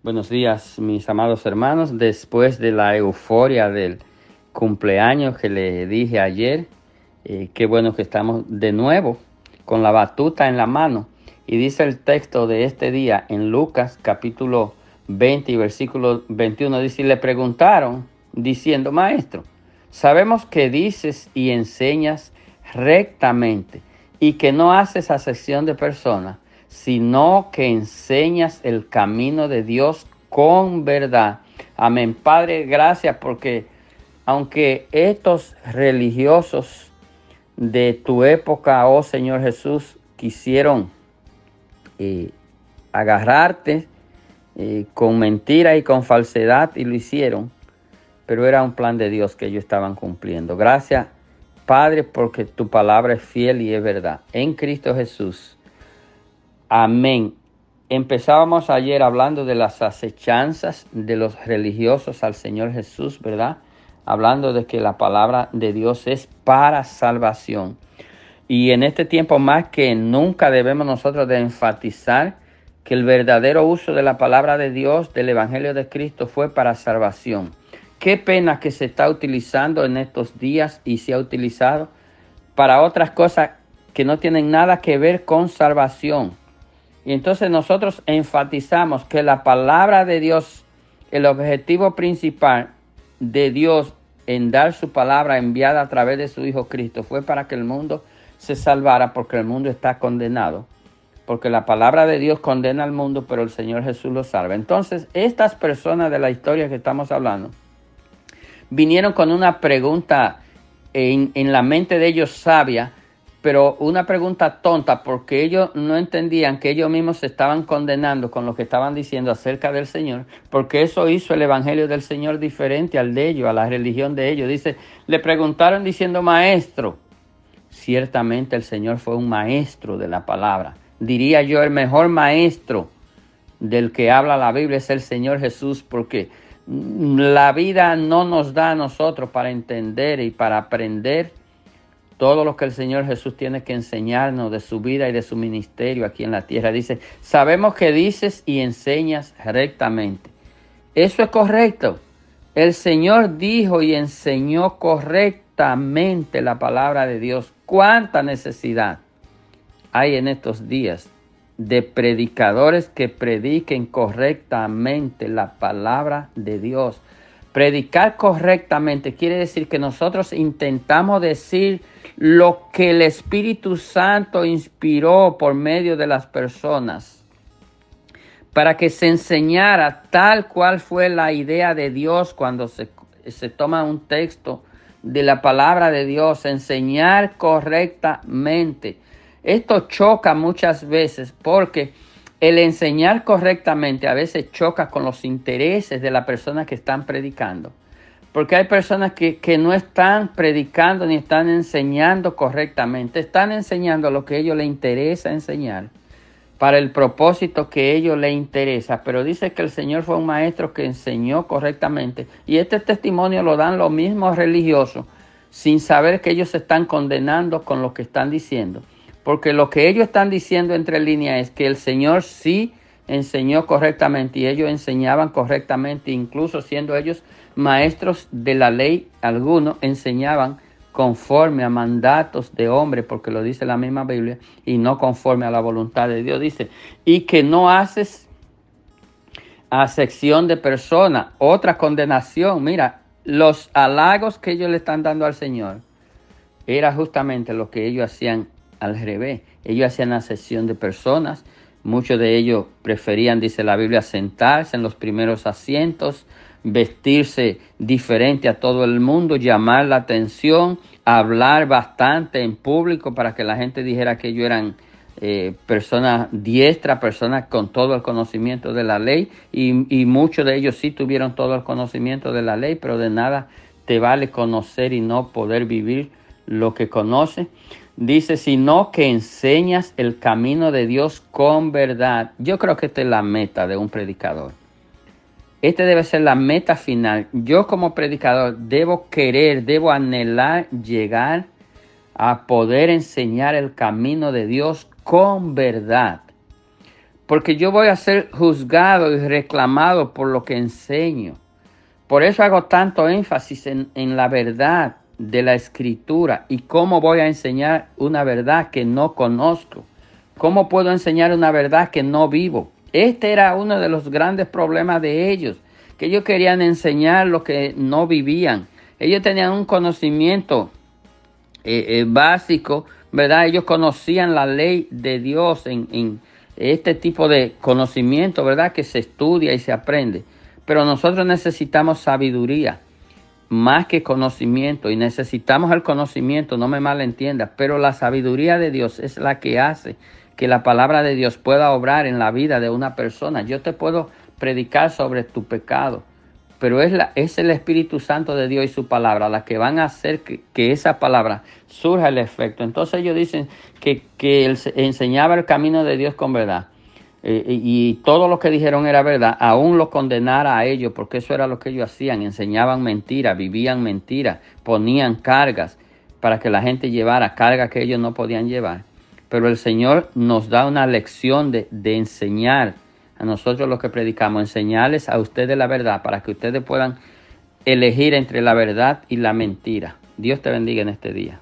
Buenos días, mis amados hermanos. Después de la euforia del cumpleaños que le dije ayer, qué bueno que estamos de nuevo con la batuta en la mano. Y dice el texto de este día en Lucas capítulo 20 y versículo 21, dice, y le preguntaron diciendo, Maestro, sabemos que dices y enseñas rectamente y que no haces acepción de personas, sino que enseñas el camino de Dios con verdad. Amén. Padre, gracias porque aunque estos religiosos de tu época, oh Señor Jesús, quisieron agarrarte con mentira y con falsedad y lo hicieron, pero era un plan de Dios que ellos estaban cumpliendo. Gracias, Padre, porque tu palabra es fiel y es verdad. En Cristo Jesús. Amén. Empezábamos ayer hablando de las acechanzas de los religiosos al Señor Jesús, ¿verdad? Hablando de que la palabra de Dios es para salvación. Y en este tiempo más que nunca debemos nosotros de enfatizar que el verdadero uso de la palabra de Dios, del Evangelio de Cristo, fue para salvación. Qué pena que se está utilizando en estos días y se ha utilizado para otras cosas que no tienen nada que ver con salvación. Y entonces nosotros enfatizamos que la palabra de Dios, el objetivo principal de Dios en dar su palabra enviada a través de su Hijo Cristo, fue para que el mundo se salvara, porque el mundo está condenado. Porque la palabra de Dios condena al mundo, pero el Señor Jesús lo salva. Entonces, estas personas de la historia que estamos hablando, vinieron con una pregunta en la mente de ellos sabia, pero una pregunta tonta, porque ellos no entendían que ellos mismos se estaban condenando con lo que estaban diciendo acerca del Señor, porque eso hizo el Evangelio del Señor diferente al de ellos, a la religión de ellos. Dice, le preguntaron diciendo, Maestro. Ciertamente el Señor fue un maestro de la palabra. Diría yo, el mejor maestro del que habla la Biblia es el Señor Jesús, porque la vida no nos da a nosotros para entender y para aprender todo lo que el Señor Jesús tiene que enseñarnos de su vida y de su ministerio aquí en la tierra. Dice, sabemos que dices y enseñas rectamente. Eso es correcto. El Señor dijo y enseñó correctamente la palabra de Dios. ¿Cuánta necesidad hay en estos días de predicadores que prediquen correctamente la palabra de Dios? Predicar correctamente quiere decir que nosotros intentamos decir lo que el Espíritu Santo inspiró por medio de las personas para que se enseñara tal cual fue la idea de Dios cuando se toma un texto de la palabra de Dios, enseñar correctamente. Esto choca muchas veces porque el enseñar correctamente a veces choca con los intereses de la persona que están predicando. Porque hay personas que no están predicando ni están enseñando correctamente. Están enseñando lo que a ellos les interesa enseñar para el propósito que a ellos les interesa. Pero dice que el Señor fue un maestro que enseñó correctamente. Y este testimonio lo dan los mismos religiosos sin saber que ellos se están condenando con lo que están diciendo. Porque lo que ellos están diciendo entre líneas es que el Señor sí enseñó correctamente y ellos enseñaban correctamente, incluso siendo ellos maestros de la ley, algunos enseñaban conforme a mandatos de hombre, porque lo dice la misma Biblia, y no conforme a la voluntad de Dios. Dice, y que no haces acepción de persona, otra condenación. Mira, los halagos que ellos le están dando al Señor era justamente lo que ellos hacían al revés. Ellos hacían acepción de personas. Muchos de ellos preferían, dice la Biblia, sentarse en los primeros asientos, vestirse diferente a todo el mundo, llamar la atención, hablar bastante en público para que la gente dijera que ellos eran personas diestras, personas con todo el conocimiento de la ley, y muchos de ellos sí tuvieron todo el conocimiento de la ley, pero de nada te vale conocer y no poder vivir lo que conoce. Dice, sino que enseñas el camino de Dios con verdad. Yo creo que esta es la meta de un predicador. Esta debe ser la meta final. Yo como predicador debo anhelar llegar a poder enseñar el camino de Dios con verdad. porque yo voy a ser juzgado y reclamado por lo que enseño. Por eso hago tanto énfasis en la verdad de la Escritura y cómo voy a enseñar una verdad que no conozco. ¿Cómo puedo enseñar una verdad que no vivo? Este era uno de los grandes problemas de ellos, que ellos querían enseñar lo que no vivían. Ellos tenían un conocimiento básico, ¿verdad? Ellos conocían la ley de Dios en este tipo de conocimiento, ¿verdad? Que se estudia y se aprende. Pero nosotros necesitamos sabiduría más que conocimiento, y necesitamos el conocimiento, no me malentiendas, pero la sabiduría de Dios es la que hace que la palabra de Dios pueda obrar en la vida de una persona. Yo te puedo predicar sobre tu pecado, pero es el Espíritu Santo de Dios y su palabra la que van a hacer que esa palabra surja el efecto. Entonces ellos dicen que él enseñaba el camino de Dios con verdad. Y todo lo que dijeron era verdad, aún lo condenara a ellos, porque eso era lo que ellos hacían, enseñaban mentiras, vivían mentiras, ponían cargas para que la gente llevara cargas que ellos no podían llevar. Pero el Señor nos da una lección de enseñar a nosotros los que predicamos, enseñarles a ustedes la verdad para que ustedes puedan elegir entre la verdad y la mentira. Dios te bendiga en este día.